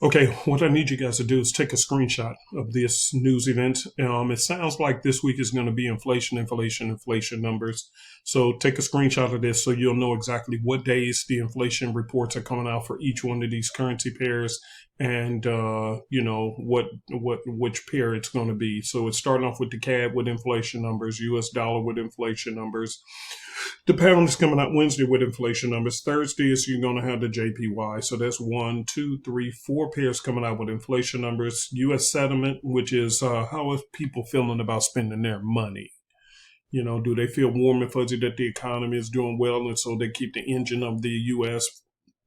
Okay, what I need you guys to do is take a screenshot of this news event. It sounds like this week is going to be inflation numbers. So take a screenshot of this so you'll know exactly what days the inflation reports are coming out for each one of these currency pairs, and you know which pair it's going to be. So it's starting off with the CAD with inflation numbers, U.S. dollar with inflation numbers. The pound is coming out Wednesday with inflation numbers. Thursday is you're going to have the JPY. So that's one, two, three, four pairs coming out with inflation numbers. U.S. settlement, which is how are people feeling about spending their money? You know, do they feel warm and fuzzy that the economy is doing well, and so they keep the engine of the U.S.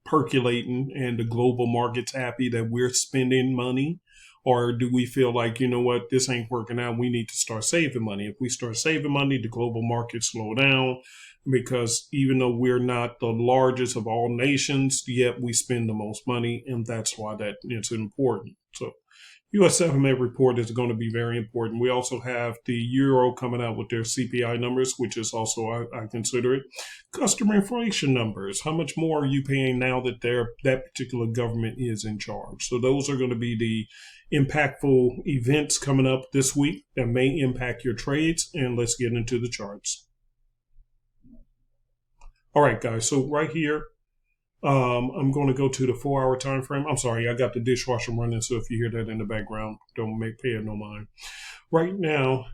percolating and the global market's happy that we're spending money? Or do we feel like, you know what, this ain't working out? We need to start saving money. If we start saving money, the global market slow down, because even though we're not the largest of all nations, yet we spend the most money, and that's why that it's important. So U.S. settlement report is going to be very important. We also have the euro coming out with their CPI numbers, which is also, I consider it, customer inflation numbers. How much more are you paying now that that particular government is in charge? So those are going to be the impactful events coming up this week that may impact your trades. And let's get into the charts. All right, guys. So right here, I'm going to go to the 4 hour time frame. I'm sorry, I got the dishwasher running, so if you hear that in the background, don't pay it no mind. Right now,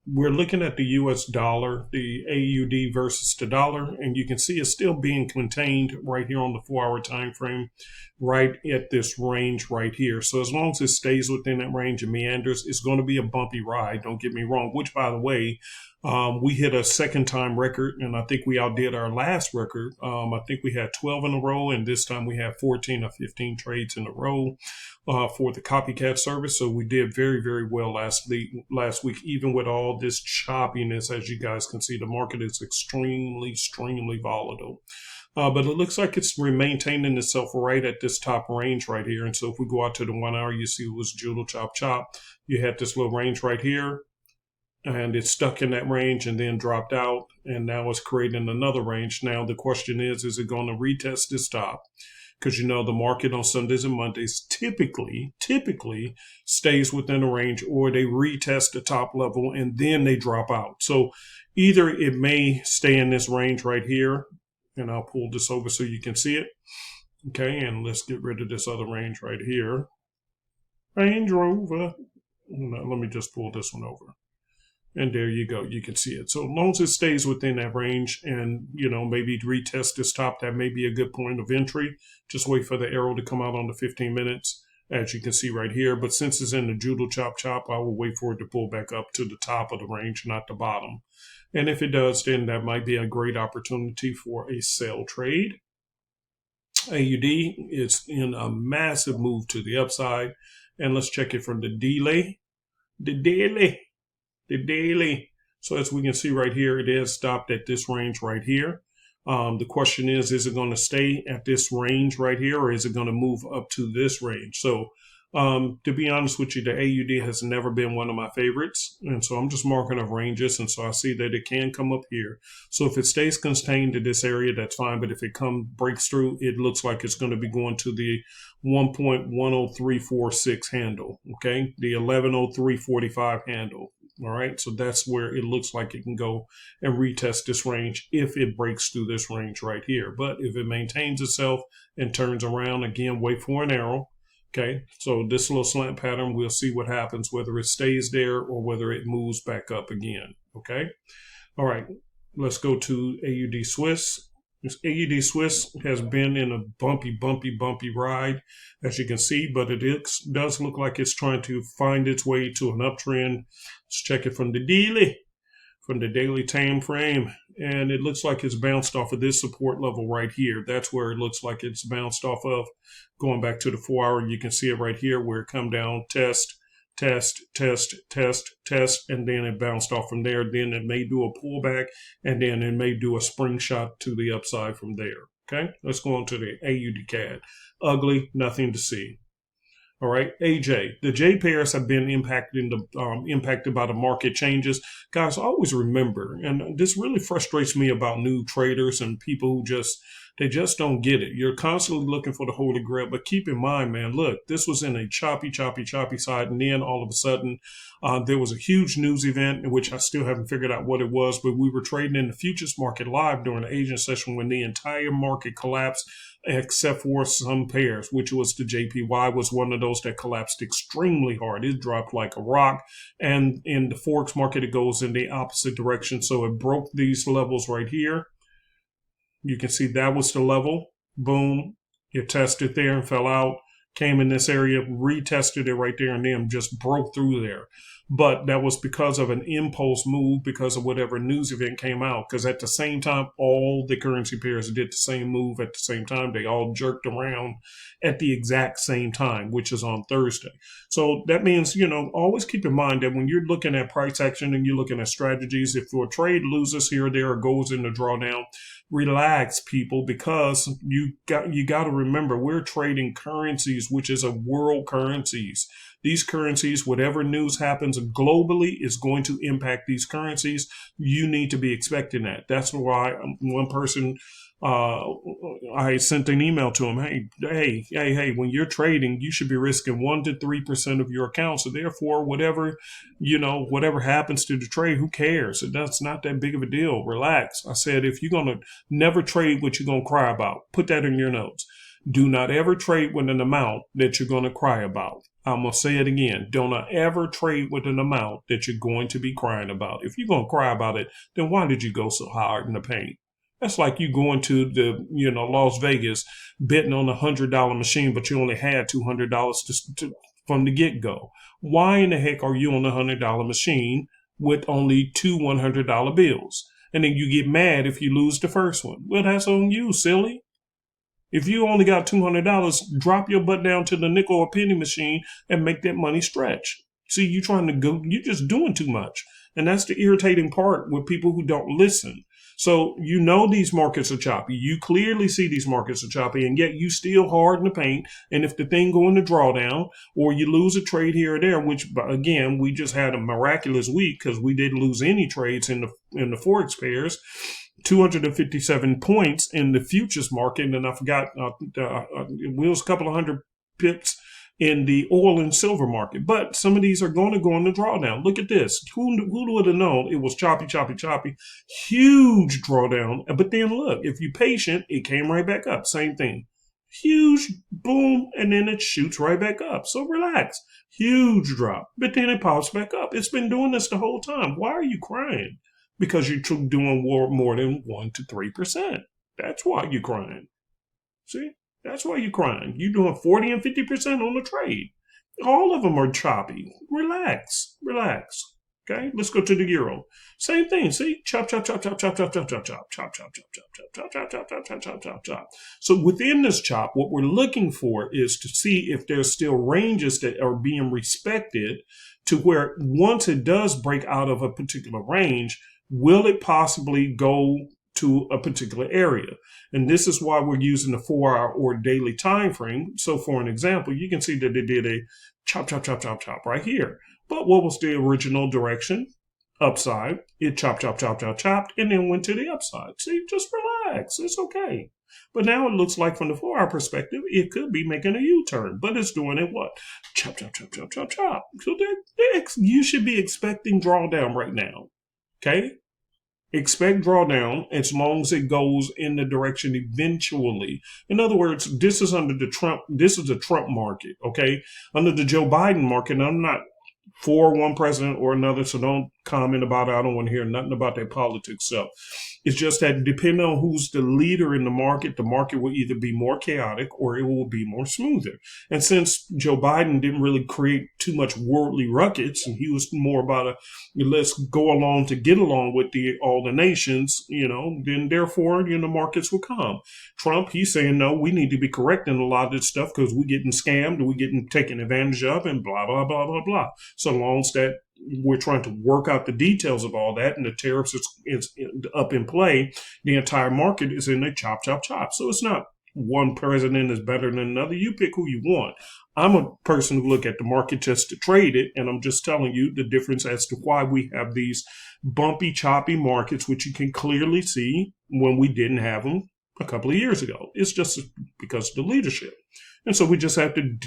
we're looking at the U.S. dollar, the AUD versus the dollar, and you can see it's still being contained right here on the 4 hour time frame, right at this range right here. So as long as it stays within that range and meanders, it's going to be a bumpy ride. Don't get me wrong. Which, by the way, we hit a second time record, and I think we outdid our last record. I think we had 12 in a row, and this time we had 14 or 15 trades in a row for the copycat service. So we did very, very well last week, even with all this choppiness. As you guys can see, the market is extremely volatile. But it looks like it's maintaining itself right at this top range right here. And so if we go out to the 1 hour, you see it was Judel Chop Chop. You had this little range right here, and it's stuck in that range and then dropped out, and now it's creating another range. Now the question is it going to retest this top? Because you know the market on Sundays and Mondays typically stays within a range, or they retest the top level and then they drop out. So either it may stay in this range right here, and I'll pull this over so you can see it. Okay, and let's get rid of this other range right here. Range Rover. Let me just pull this one over. And there you go. You can see it. So as long as it stays within that range and, you know, maybe retest this top, that may be a good point of entry. Just wait for the arrow to come out on the 15 minutes, as you can see right here. But since it's in the Judel Chop Chop, I will wait for it to pull back up to the top of the range, not the bottom. And if it does, then that might be a great opportunity for a sell trade. AUD is in a massive move to the upside. And let's check it from the daily. The daily. So as we can see right here, it has stopped at this range right here. The question is it going to stay at this range right here, or is it going to move up to this range? So to be honest with you, the AUD has never been one of my favorites. And so I'm just marking up ranges. And so I see that it can come up here. So if it stays contained to this area, that's fine. But if it breaks through, it looks like it's going to be going to the 1.10346 handle. Okay. The 110345 handle. All right. So that's where it looks like it can go and retest this range if it breaks through this range right here. But if it maintains itself and turns around, again, wait for an arrow. Okay, so this little slant pattern, we'll see what happens, whether it stays there or whether it moves back up again. Okay, all right, let's go to AUD Swiss. This AUD Swiss has been in a bumpy ride, as you can see, but it does look like it's trying to find its way to an uptrend. Let's check it from the daily time frame, and it looks like it's bounced off of this support level right here. That's where it looks like it's bounced off of. Going back to the 4 hour, you can see it right here where it come down, test, and then it bounced off from there. Then it may do a pullback, and then it may do a spring shot to the upside from there. Okay, let's go on to the AUD CAD. Ugly, nothing to see. All right, AJ. The J pairs have been impacted by the market changes. Guys, always remember, and this really frustrates me about new traders and people who just They just don't get it. You're constantly looking for the holy grail, but keep in mind, man, look, this was in a choppy side, and then all of a sudden, there was a huge news event in which I still haven't figured out what it was, but we were trading in the futures market live during the Asian session when the entire market collapsed, except for some pairs, which was the JPY was one of those that collapsed extremely hard. It dropped like a rock, and in the Forex market, it goes in the opposite direction. So it broke these levels right here. You can see that was the level. Boom. It tested there and fell out. Came in this area, retested it right there, and then just broke through there. But that was because of an impulse move, because of whatever news event came out. Because at the same time, all the currency pairs did the same move at the same time. They all jerked around at the exact same time, which is on Thursday. So that means, always keep in mind that when you're looking at price action and you're looking at strategies, if your trade loses here or there or goes into drawdown, relax, people, because you got to remember we're trading currencies, which is a world currencies. These currencies, whatever news happens globally is going to impact these currencies. You need to be expecting that. That's why one person, I sent an email to him. Hey, when you're trading, you should be risking 1 to 3% of your account. So therefore, whatever happens to the trade, who cares? That's not that big of a deal. Relax. I said, if you're going to never trade what you're going to cry about, put that in your notes. Do not ever trade with an amount that you're going to cry about. I'm going to say it again. Don't ever trade with an amount that you're going to be crying about. If you're going to cry about it, then why did you go so hard in the paint? That's like you going to the, Las Vegas, betting on a $100 machine, but you only had $200 from the get-go. Why in the heck are you on a $100 machine with only two $100 bills? And then you get mad if you lose the first one. Well, that's on you, silly. If you only got $200, drop your butt down to the nickel or penny machine and make that money stretch. See, you're just doing too much. And that's the irritating part with people who don't listen. So these markets are choppy. You clearly see these markets are choppy, and yet you still hard in the paint. And if the thing go into drawdown or you lose a trade here or there, which, again, we just had a miraculous week because we didn't lose any trades in the Forex pairs. 257 points in the futures market, and I forgot it was a couple of hundred pips in the oil and silver market. But some of these are going to go in the drawdown. Look at this. Who would have known it was choppy, huge drawdown. But then look, if you're patient, it came right back up. Same thing. Huge boom, and then it shoots right back up. So relax. Huge drop, but then it pops back up. It's been doing this the whole time. Why are you crying? Because you're doing more than 1 to 3%. That's why you're crying. See? That's why you're crying. You're doing 40 and 50% on the trade. All of them are choppy. Relax. Okay? Let's go to the euro. Same thing. See? Chop. So within this chop, what we're looking for is to see if there's still ranges that are being respected to where once it does break out of a particular range, will it possibly go to a particular area? And this is why we're using the 4-hour or daily time frame. So for an example, you can see that it did a chop right here. But what was the original direction? Upside. It chopped, and then went to the upside. See, just relax. It's okay. But now it looks like from the 4-hour perspective, it could be making a U-turn. But it's doing it what? Chop. So you should be expecting drawdown right now. Okay? Expect drawdown as long as it goes in the direction eventually. In other words, this is a Trump market, okay? Under the Joe Biden market, I'm not for one president or another, so don't comment about it. I don't want to hear nothing about their politics stuff. It's just that depending on who's the leader in the market will either be more chaotic or it will be more smoother. And since Joe Biden didn't really create too much worldly ruckus, and he was more about let's go along to get along with all the nations, then therefore, markets will come. Trump, he's saying, no, we need to be correcting a lot of this stuff because we're getting scammed, we're getting taken advantage of, and blah, blah, blah, blah, blah. So long as that we're trying to work out the details of all that, and the tariffs is up in play, the entire market is in a chop. So it's not one president is better than another. You pick who you want. I'm a person who look at the market just to trade it, and I'm just telling you the difference as to why we have these bumpy, choppy markets, which you can clearly see when we didn't have them a couple of years ago. It's just because of the leadership. And so we just have to,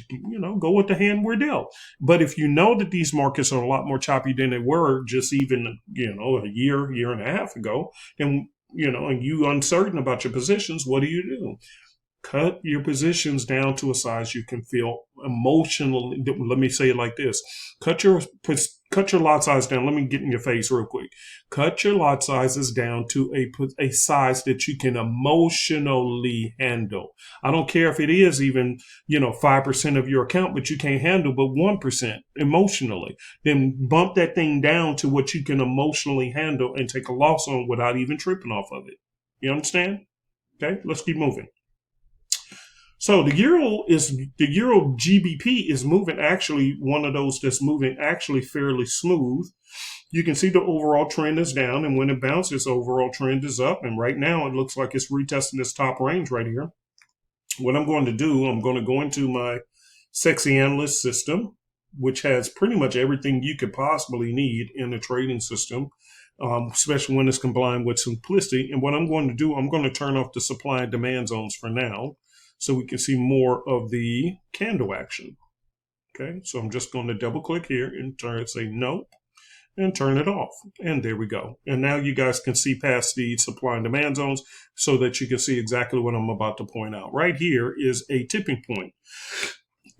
go with the hand we're dealt. But if you know that these markets are a lot more choppy than they were just even, a year and a half ago, and, and you uncertain about your positions, what do? Cut your positions down to a size you can feel emotionally. Let me say it like this. Cut your lot size down. Let me get in your face real quick. Cut your lot sizes down to a size that you can emotionally handle. I don't care if it is even, 5% of your account, but you can't handle but 1% emotionally. Then bump that thing down to what you can emotionally handle and take a loss on without even tripping off of it. You understand? Okay, let's keep moving. So the euro GBP is moving, actually one of those that's moving actually fairly smooth. You can see the overall trend is down, and when it bounces, overall trend is up. And right now it looks like it's retesting this top range right here. What I'm going to do, I'm going to go into my Sexy Analyst system, which has pretty much everything you could possibly need in a trading system, especially when it's combined with simplicity. And what I'm going to do, I'm going to turn off the supply and demand zones for now, so we can see more of the candle action. Okay, so I'm just going to double click here and say no and turn it off. And there we go. And now you guys can see past the supply and demand zones so that you can see exactly what I'm about to point out. Right here is a tipping point.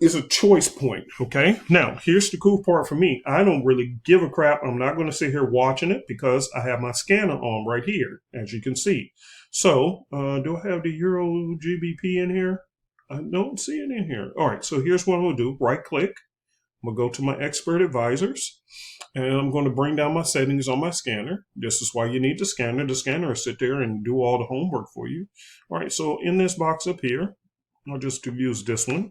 It's a choice point, okay? Now, here's the cool part for me. I don't really give a crap. I'm not going to sit here watching it because I have my scanner on right here, as you can see. So, do I have the Euro GBP in here? I don't see it in here. All right, so here's what I'm going to do. Right-click. I'm going to go to my expert advisors, and I'm going to bring down my settings on my scanner. This is why you need the scanner. The scanner will sit there and do all the homework for you. All right, so in this box up here, I'll just use this one.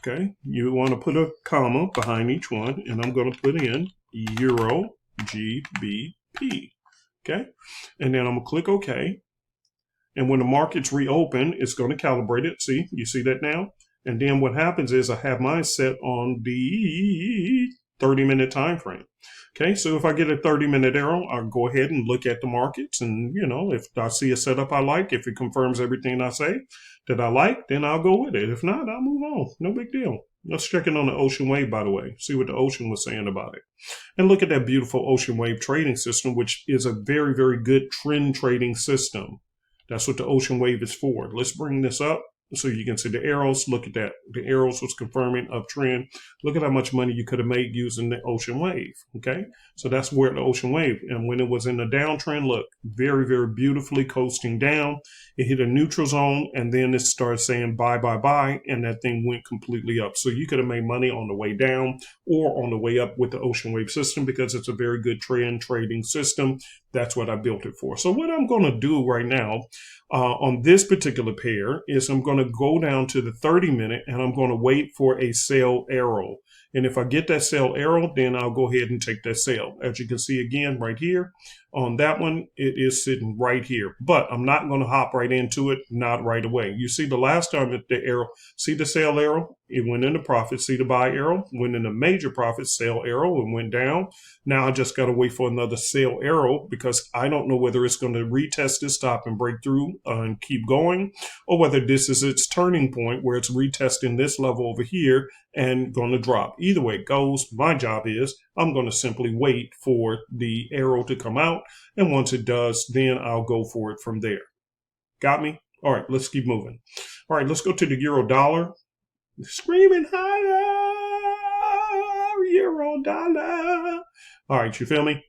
Okay, you want to put a comma behind each one, and I'm going to put in Euro GBP. Okay, and then I'm going to click OK. And when the markets reopen, it's going to calibrate it. See, you see that now? And then what happens is I have mine set on the 30-minute time frame. Okay, so if I get a 30-minute arrow, I'll go ahead and look at the markets. And, if I see a setup I like, if it confirms everything I say that I like, then I'll go with it. If not, I'll move on. No big deal. Let's check in on the Ocean Wave, by the way. See what the Ocean was saying about it. And look at that beautiful Ocean Wave trading system, which is a very, very good trend trading system. That's what the Ocean Wave is for. Let's bring this up so you can see the arrows. Look at that. The arrows was confirming uptrend. Look at how much money you could have made using the Ocean Wave. Okay, so that's where the Ocean Wave. And when it was in the downtrend, look, very, very beautifully coasting down. It hit a neutral zone, and then it started saying buy, buy, buy, and that thing went completely up. So you could have made money on the way down or on the way up with the Ocean Wave system because it's a very good trend trading system. That's what I built it for. So what I'm going to do right now on this particular pair is I'm going to go down to the 30-minute and I'm going to wait for a sell arrow. And if I get that sell arrow, then I'll go ahead and take that sell. As you can see again right here on that one, it is sitting right here. But I'm not going to hop right into it, not right away. You see the last time that the arrow, see the sell arrow? It went into profit. See the buy arrow? Went into major profit, sell arrow, and went down. Now I just got to wait for another sell arrow because I don't know whether it's going to retest this stop and break through and keep going, or whether this is its turning point where it's retesting this level over here and going to drop. Either way it goes, my job is I'm going to simply wait for the arrow to come out, and once it does, then I'll go for it from there. Got me? All right, let's keep moving. All right, let's go to the euro dollar. Screaming higher, euro dollar. All right, you feel me?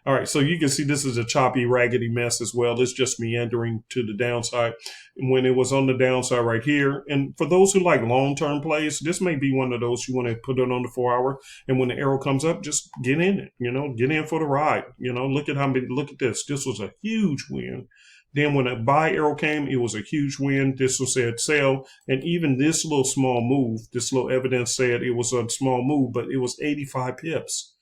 All right, so you can see this is a choppy, raggedy mess as well. It's just meandering to the downside when it was on the downside right here. And for those who like long-term plays, this may be one of those you want to put it on the 4-hour. And when the arrow comes up, just get in it. Get in for the ride. Look at this. This was a huge win. Then when a buy arrow came, it was a huge win. This was said sell. And even this little small move, this little evidence said it was a small move, but it was 85 pips.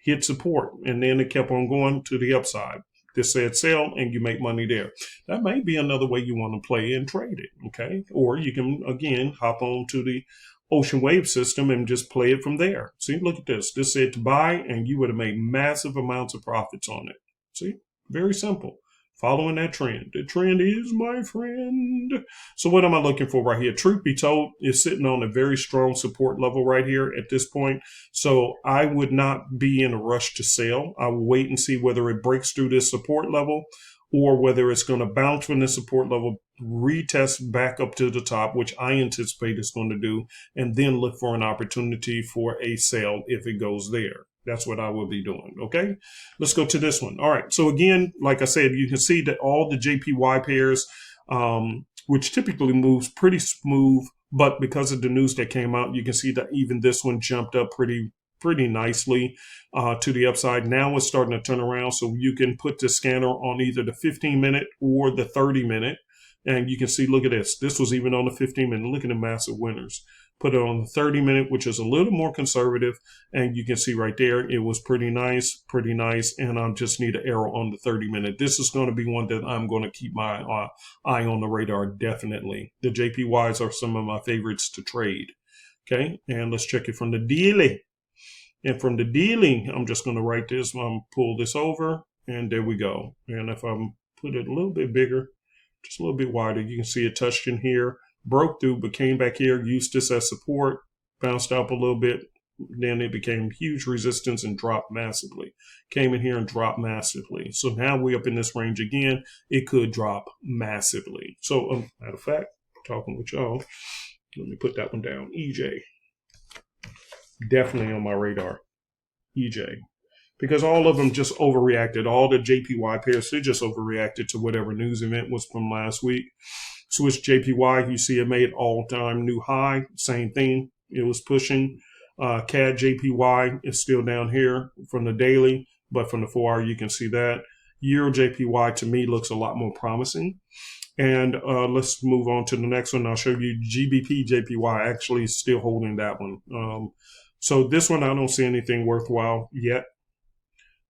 Hit support. And then it kept on going to the upside. This said sell, and you make money there. That may be another way you want to play and trade it, okay? Or you can, again, hop on to the Ocean Wave system and just play it from there. See, look at this. This said to buy, and you would have made massive amounts of profits on it. See, very simple. Following that trend. The trend is my friend. So what am I looking for right here? Truth be told, it's sitting on a very strong support level right here at this point. So I would not be in a rush to sell. I will wait and see whether it breaks through this support level or whether it's going to bounce from the support level, retest back up to the top, which I anticipate it's going to do, and then look for an opportunity for a sale if it goes there. That's what I will be doing. Okay, let's go to this one. All right. So again, like I said, you can see that all the JPY pairs, which typically moves pretty smooth, but because of the news that came out, you can see that even this one jumped up pretty nicely to the upside. Now it's starting to turn around. So you can put the scanner on either the 15-minute or the 30-minute. And you can see, look at this. This was even on the 15-minute. Look at the massive winners. Put it on the 30-minute, which is a little more conservative. And you can see right there, it was pretty nice. And I just need an arrow on the 30-minute. This is going to be one that I'm going to keep my eye on the radar, definitely. The JPYs are some of my favorites to trade. Okay, and let's check it from the daily. And from the daily, I'm just going to write this. Pull this over, and there we go. And if I put it a little bit bigger, just a little bit wider, you can see it touched in here, broke through, but came back here, used this as support, bounced up a little bit, then it became huge resistance and dropped massively. Came in here and dropped massively. So now we're up in this range again. It could drop massively. So, matter of fact, talking with y'all, let me put that one down. EJ. Definitely on my radar. EJ. Because all of them just overreacted. All the JPY pairs, they just overreacted to whatever news event was from last week. Swiss JPY, you see it made all-time new high. Same thing. It was pushing. CAD JPY is still down here from the daily, but from the 4 hour, you can see that. Euro JPY, to me, looks a lot more promising. And let's move on to the next one. I'll show you GBP JPY, actually still holding that one. So this one, I don't see anything worthwhile yet.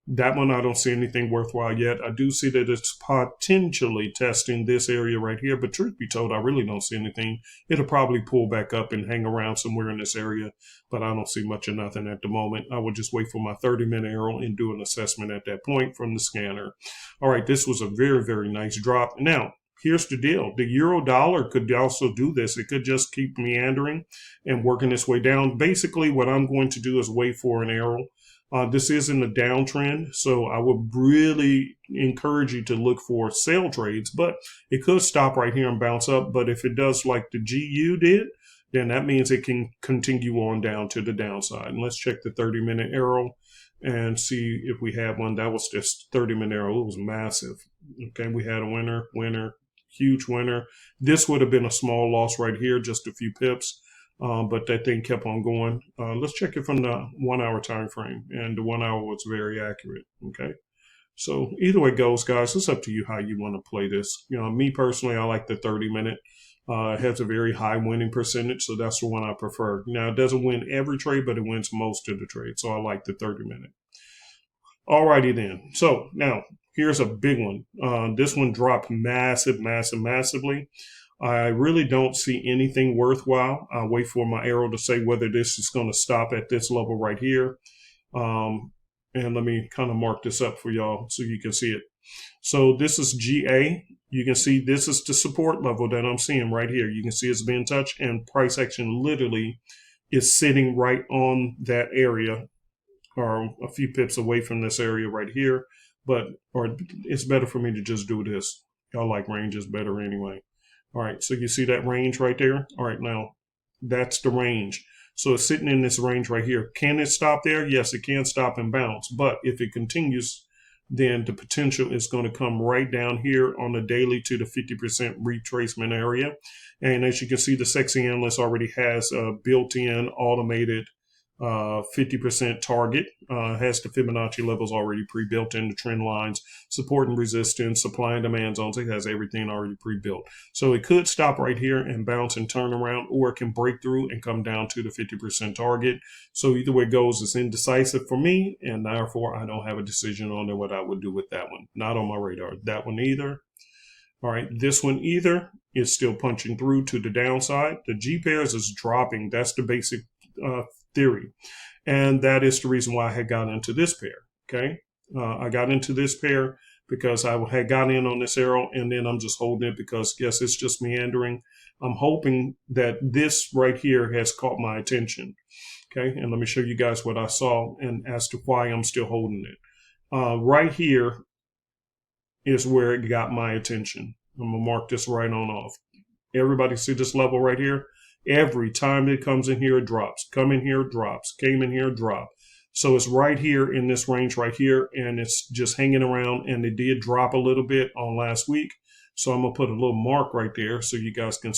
That one, I don't see anything worthwhile yet. I do see that it's potentially testing this area right here, but truth be told, I really don't see anything. It'll probably pull back up and hang around somewhere in this area, but I don't see much of nothing at the moment. I would just wait for my 30-minute arrow and do an assessment at that point from the scanner. All right, this was a very, very nice drop. Now, here's the deal. The euro dollar could also do this. It could just keep meandering and working its way down. Basically, what I'm going to do is wait for an arrow. This is in the downtrend, so I would really encourage you to look for sell trades, but it could stop right here and bounce up. But if it does like the GU did, then that means it can continue on down to the downside. And let's check the 30-minute arrow and see if we have one. That was just 30-minute arrow. It was massive. Okay, we had a winner, huge winner. This would have been a small loss right here, just a few pips. But that thing kept on going. Let's check it from the 1 hour time frame, and the 1 hour was very accurate. Okay, so either way it goes, guys, it's up to you how you want to play this. You know, me personally, I like the 30-minute. It has a very high winning percentage, so that's the one I prefer. Now, it doesn't win every trade, but it wins most of the trade, so I like the 30-minute. Alrighty then. So now here's a big one. This one dropped massively. I really don't see anything worthwhile. I'll wait for my arrow to say whether this is going to stop at this level right here. And let me kind of mark this up for y'all so you can see it. So this is GA. You can see this is the support level that I'm seeing right here. You can see it's being touched, and price action literally is sitting right on that area, or a few pips away from this area right here. Or it's better for me to just do this. Y'all like ranges better anyway. All right, so you see that range right there? All right, now that's the range. So it's sitting in this range right here. Can it stop there? Yes, it can stop and bounce. But if it continues, then the potential is going to come right down here on the daily to the 50% retracement area. And as you can see, the sexy analyst already has a built-in automated 50% target, has the Fibonacci levels already pre-built in, the trend lines, support and resistance, supply and demand zones. It has everything already pre-built. So it could stop right here and bounce and turn around, or it can break through and come down to the 50% target. So either way it goes, it's indecisive for me, and therefore I don't have a decision on what I would do with that one. Not on my radar. That one either. All right, this one either is still punching through to the downside. The G pairs is dropping. That's the basic theory. And that is the reason why I had got into this pair. Okay. I got into this pair because I had got in on this arrow, and then I'm just holding it because, yes, it's just meandering. I'm hoping that this right here has caught my attention. Okay, and let me show you guys what I saw and as to why I'm still holding it. Right here is where it got my attention. I'm gonna mark this right on off. Everybody see this level right here? Every time it comes in here, it drops. Come in here, it drops. Came in here, drop. So it's right here in this range right here, and it's just hanging around, and it did drop a little bit on last week. So I'm gonna put a little mark right there so you guys can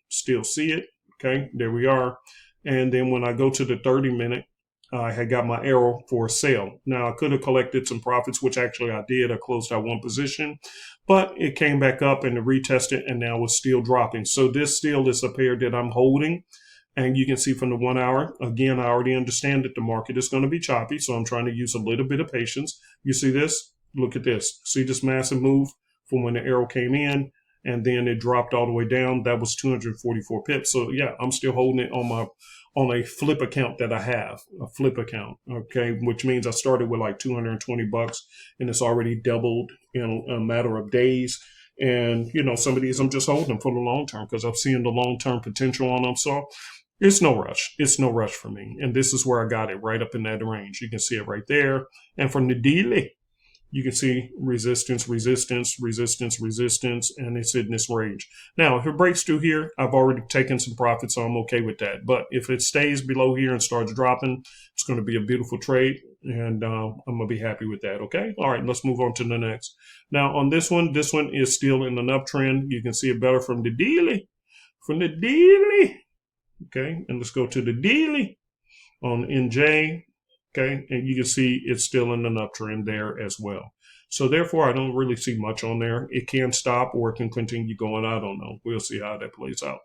still see it. Okay, there we are. And then when I go to the 30-minute, I had got my arrow for a sale. Now, I could have collected some profits, which actually I did. I closed out one position, but it came back up and it retested, and now it's still dropping. So this still is a pair that I'm holding. And you can see from the 1 hour, again, I already understand that the market is going to be choppy, so I'm trying to use a little bit of patience. You see this? Look at this. See this massive move from when the arrow came in, and then it dropped all the way down. That was 244 pips. So yeah, I'm still holding it on a flip account that I have, a flip account, okay, which means I started with like 220 bucks, and it's already doubled in a matter of days. And, you know, some of these I'm just holding them for the long term because I'm seeing the long-term potential on them. So it's no rush. It's no rush for me. And this is where I got it, right up in that range. You can see it right there. And from the daily, you can see resistance, resistance, resistance, resistance, and it's in this range. Now, if it breaks through here, I've already taken some profits, so I'm okay with that. But if it stays below here and starts dropping, it's going to be a beautiful trade, and I'm going to be happy with that, okay? All right, let's move on to the next. Now, on this one is still in an uptrend. You can see it better from the daily. From the daily. Okay, and let's go to the daily on NJ. Okay, and you can see it's still in an uptrend there as well. So therefore, I don't really see much on there. It can stop or it can continue going. I don't know. We'll see how that plays out.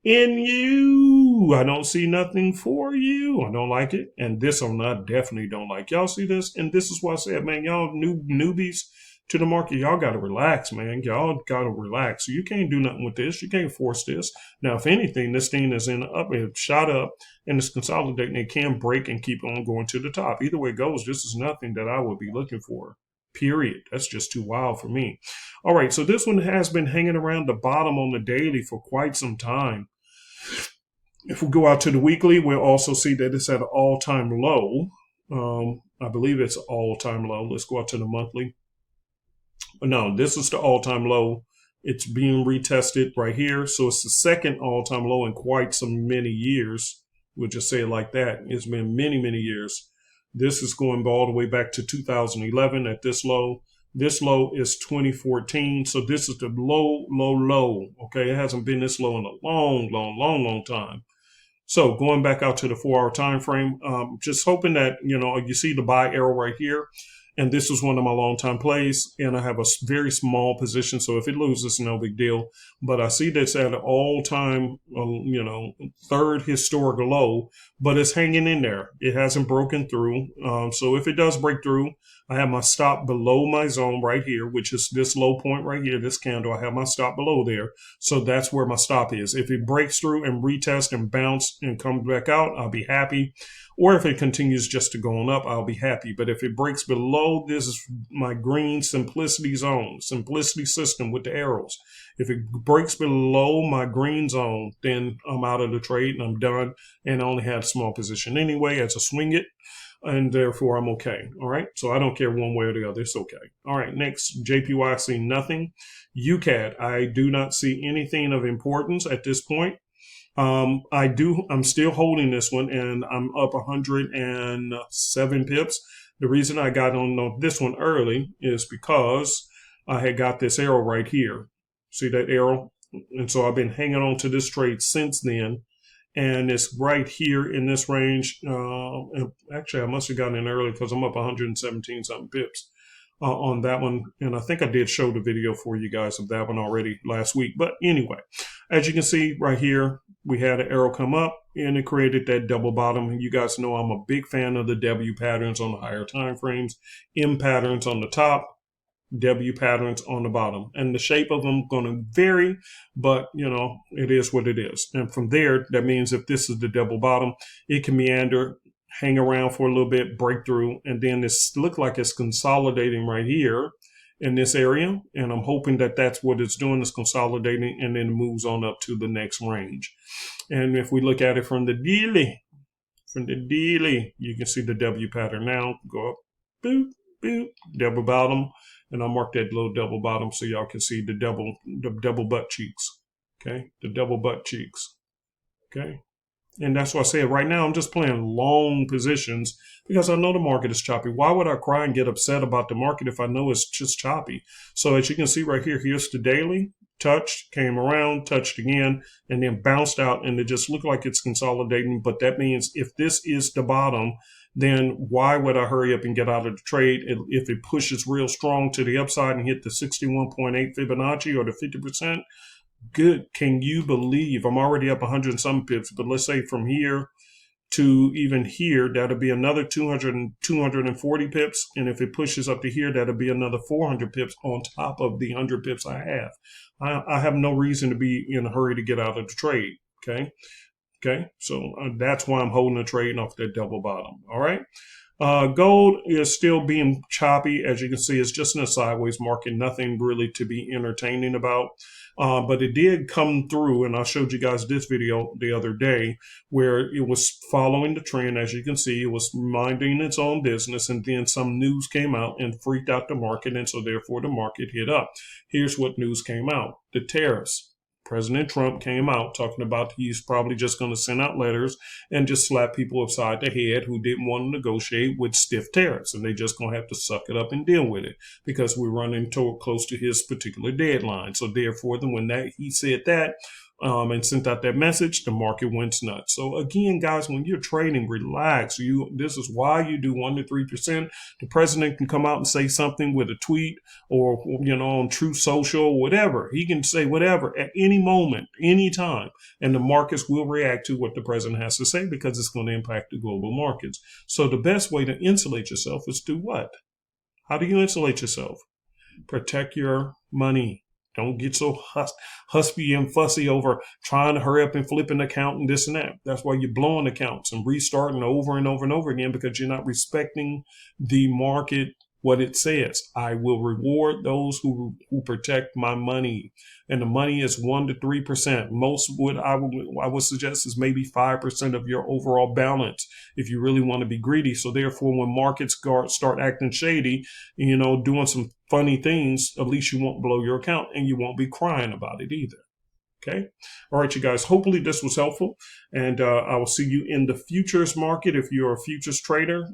I don't see nothing for you. I don't like it. And this one I definitely don't like. Y'all see this? And this is why I said, man, y'all newbies to the market, y'all got to relax, man. Y'all got to relax. You can't do nothing with this. You can't force this. Now, if anything, this thing is it shot up and it's consolidating. It can break and keep on going to the top. Either way it goes, this is nothing that I would be looking for, period. That's just too wild for me. All right, so this one has been hanging around the bottom on the daily for quite some time. If we go out to the weekly, we'll also see that it's at an all-time low. I believe it's all-time low. Let's go out to the monthly. No, this is the all-time low. It's being retested right here. So it's the second all-time low in quite some many years. We'll just say it like that. It's been many, many years. This is going all the way back to 2011 at this low. This low is 2014. So this is the low, low, low. Okay, it hasn't been this low in a long, long, long, long time. So going back out to the 4-hour time frame, just hoping that, you know, you see the buy arrow right here. And this was one of my long-time plays, and I have a very small position, so if it loses, no big deal. But I see this at an all-time, third historical low, but it's hanging in there. It hasn't broken through. So if it does break through, I have my stop below my zone right here, which is this low point right here, this candle. I have my stop below there. So that's where my stop is. If it breaks through and retest and bounce and comes back out, I'll be happy. Or if it continues just to go on up, I'll be happy. But if it breaks below, this is my green simplicity zone, simplicity system with the arrows. If it breaks below my green zone, then I'm out of the trade and I'm done. And I only had a small position anyway as a swing it. And therefore, I'm okay. All right. So I don't care one way or the other. It's okay. All right. Next, JPY, I see nothing. UCAD, I do not see anything of importance at this point. I'm still holding this one, and I'm up 107 pips. The reason I got on this one early is because I had got this arrow right here. See that arrow? And so I've been hanging on to this trade since then. And it's right here in this range. Actually, I must have gotten in early because I'm up 117 something pips on that one. And I think I did show the video for you guys of that one already last week. But anyway, as you can see right here, we had an arrow come up and it created that double bottom. And you guys know I'm a big fan of the W patterns on the higher time frames, M patterns on the top, W patterns on the bottom, and the shape of them going to vary, but it is what it is. And from there, that means if this is the double bottom, it can meander, hang around for a little bit, break through, and then this look like it's consolidating right here. in this area, and I'm hoping that that's what it's doing, is consolidating, and then it moves on up to the next range. And if we look at it from the daily, you can see the W pattern now. Go up, boop, boop, double bottom, and I'll mark that little double bottom so y'all can see the double butt cheeks. Okay, the double butt cheeks. Okay. And that's why I say right now I'm just playing long positions because I know the market is choppy. Why would I cry and get upset about the market if I know it's just choppy? So as you can see right here, here's the daily. Touched, came around, touched again, and then bounced out, and it just looked like it's consolidating. But that means if this is the bottom, then why would I hurry up and get out of the trade if it pushes real strong to the upside and hit the 61.8 Fibonacci or the 50%? Good. Can you believe I'm already up 100 and some pips, but let's say from here to even here, that'll be another 240 pips. And if it pushes up to here, that'll be another 400 pips on top of the 100 pips I have. I have no reason to be in a hurry to get out of the trade. Okay. Okay. So that's why I'm holding the trade off that double bottom. All right. Gold is still being choppy. As you can see, it's just in a sideways market, nothing really to be entertaining about. But it did come through, and I showed you guys this video the other day where it was following the trend. As you can see, it was minding its own business, and then some news came out and freaked out the market, and so therefore the market hit up. Here's what news came out. The tariffs. President Trump came out talking about he's probably just going to send out letters and just slap people upside the head who didn't want to negotiate with stiff tariffs. And they just going to have to suck it up and deal with it because we're running close to his particular deadline. So therefore, when he said that, and sent out that message, the market went nuts. So again, guys, when you're trading, relax. This is why you do 1 to 3%. The president can come out and say something with a tweet or, on Truth Social or whatever. He can say whatever at any moment, any time, and the markets will react to what the president has to say because it's going to impact the global markets. So the best way to insulate yourself is do what? How do you insulate yourself? Protect your money. Don't get so huspy and fussy over trying to hurry up and flip an account and this and that. That's why you're blowing accounts and restarting over and over and over again because you're not respecting the market, what it says. I will reward those who protect my money. And the money is 1 to 3%. Most I would suggest is maybe 5% of your overall balance if you really want to be greedy. So therefore, when markets start acting shady, doing some funny things, at least you won't blow your account and you won't be crying about it either. Okay. All right, you guys. Hopefully this was helpful. And I will see you in the futures market. If you're a futures trader,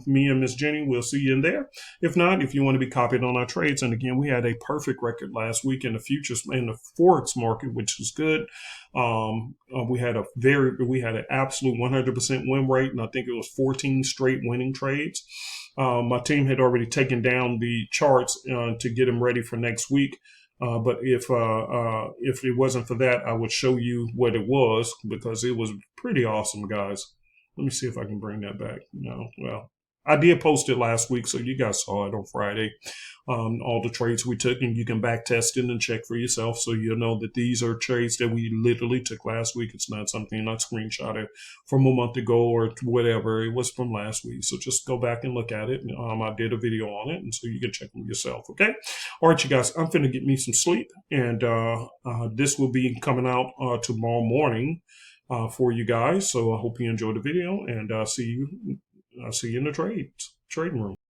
me and Miss Jenny will see you in there. If not, if you want to be copied on our trades. And again, we had a perfect record last week in the futures, in the Forex market, which was good. We had an absolute 100% win rate. And I think it was 14 straight winning trades. My team had already taken down the charts to get them ready for next week. But if it wasn't for that, I would show you what it was because it was pretty awesome, guys. Let me see if I can bring that back. No, well, I did post it last week, so you guys saw it on Friday. All the trades we took, and you can back test it and check for yourself, so you'll know that these are trades that we literally took last week. It's not something I screenshotted from a month ago or whatever. It was from last week, so just go back and look at it. I did a video on it, and so you can check them yourself. Okay, all right, you guys. I'm finna get me some sleep, and this will be coming out tomorrow morning for you guys. So I hope you enjoyed the video, and I'll see you in the trading room.